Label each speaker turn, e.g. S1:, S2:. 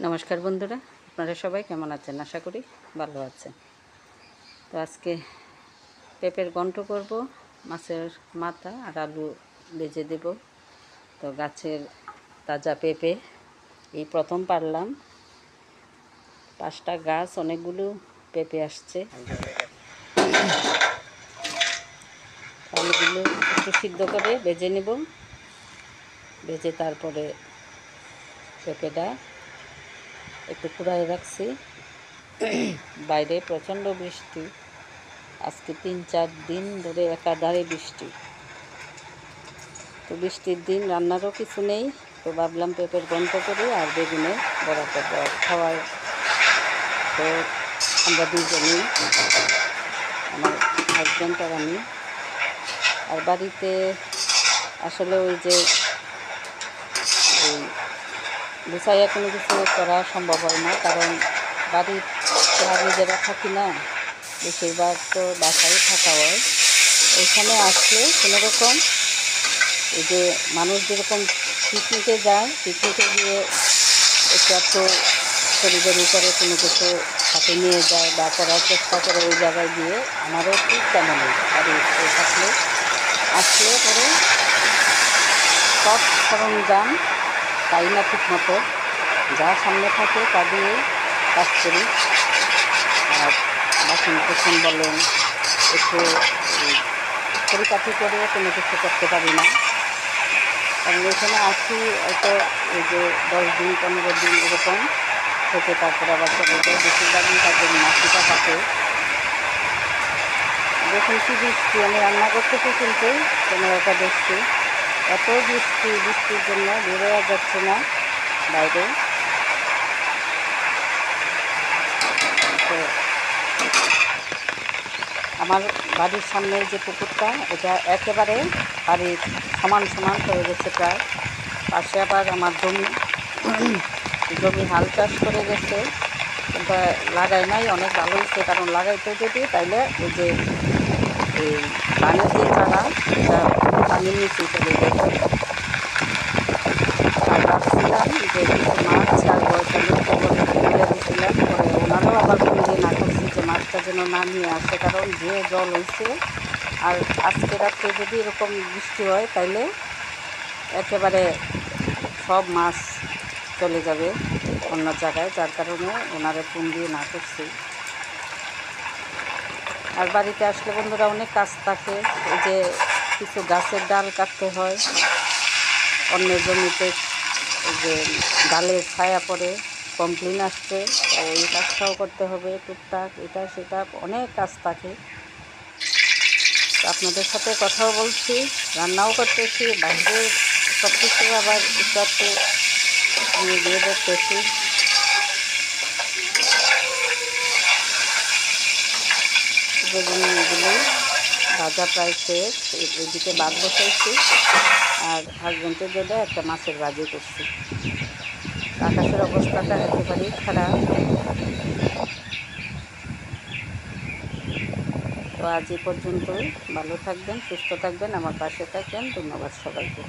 S1: নমস্কার বন্ধুরা, আপনারা সবাই কেমন আছেন? আশা করি ভালো আছেন। তো আজকে পেঁপের ঘন্ট করব, মাছের মাথা আর আলু ভেজে দেব। তো গাছের তাজা পেঁপে এই প্রথম পারলাম, 5টা গাছ, অনেকগুলো পেঁপে আসছে। আলুগুলো একটু সিদ্ধ করে ভেজে নেব, ভেজে তারপরে পেঁপেটা একটু কুড়ায় রাখছি। বাইরে প্রচণ্ড বৃষ্টি, আজকে 3-4 দিন ধরে একাধারে বৃষ্টি। তো বৃষ্টির দিন রান্নারও কিছু নেই, তো ভাবলাম পেঁপের ঘন্ট করি আর বেগুনে বড়া করব। খাওয়ার তো আমরা দুজনেই, আমার হাজব্যান্ড আর আমি। আর বাড়িতে আসলে ওই যে ওই গুছাইয়া কোনো কিছু করা সম্ভব হয় না, কারণ বাড়ির নিজেরা থাকি না, বেশিরভাগ তো বাসায় থাকা হয়। ওইখানে আসলে কোনোরকম এই যে মানুষ যেরকম পিকনিকে যায়, পিকনিকে গিয়ে একটু শরীরের উপরে কোনো কিছু হাতে নিয়ে যায় বা করার চেষ্টা করে, ওই জায়গায় গিয়ে আমারও ঠিক তেমনই বাড়ি থাকলে আসলে পরে সব সরঞ্জাম পাই না ঠিক মতো, যা সামনে থাকে তা দিয়ে কাজ করি। আর বাসন কুসন বলেন একটু পরিপাটি করে কোনো কিছু করতে পারি না, কারণ এখানে আসি হয়তো এই যে 10 দিন 15 দিন এরকম থেকে তারপরে আবার চলে যায়। বেশিরভাগই তাদের মাসিটা থাকে। যখন কি বৃষ্টি, আমি রান্না করতেছি কিন্তু ক্যামেরাটা দেখছি, এত বৃষ্টির জন্য বেরোয়া যাচ্ছে না বাইরে। তো আমার বাড়ির সামনে যে পুকুরটা, এটা একেবারে বাড়ির সমান সমান হয়ে গেছে প্রায়। পাশে আবার আমার জমি হাল চাষ করে গেছে, কিন্তু লাগাই নাই। অনেক ভালো হয়েছে, কারণ লাগাইতে যদি তাইলে ওই যে এই পানির যে চারা, এটা পানির নিচে চলে যেত। আর ভাবছিলাম যে কিছু মাছ আর বয়সালু তুলে দিয়েছিলাম, পরে ওনারাও আবার ফোন দিয়ে না করছি যে মাছটা যেন না নিয়ে আসে, কারণ যে জল হয়েছে। আর আজকে রাত্রে যদি এরকম বৃষ্টি হয় তাইলে একেবারে সব মাছ চলে যাবে অন্য জায়গায়, যার কারণে ওনারা ফোন দিয়ে না করছি। আর বাড়িতে আসলে বন্ধুরা অনেক কাজ থাকে, এই যে কিছু গাছের ডাল কাটতে হয়, অন্যের জমিতে এই যে ডালের ছায়া পড়ে কমপ্লেন আসছে, এই কাজটাও করতে হবে টুকটাক, এটা সেটা অনেক কাজ থাকে। আপনাদের সাথে কথাও বলছি, রান্নাও করতেছি, বাইরে সব কিছু আবার একটু গিয়ে দেখতেছি। বেগুনগুলো ভাজা প্রায় শেষ, এদিকে ভাত বসাইছি আর হাজব্যান্ডের জন্য একটা মাছের ভাজি করছি। আকাশের অবস্থাটা একেবারেই খারাপ। তো আজ এই পর্যন্তই। ভালো থাকবেন, সুস্থ থাকবেন, আমার পাশে থাকবেন। ধন্যবাদ সবাইকে।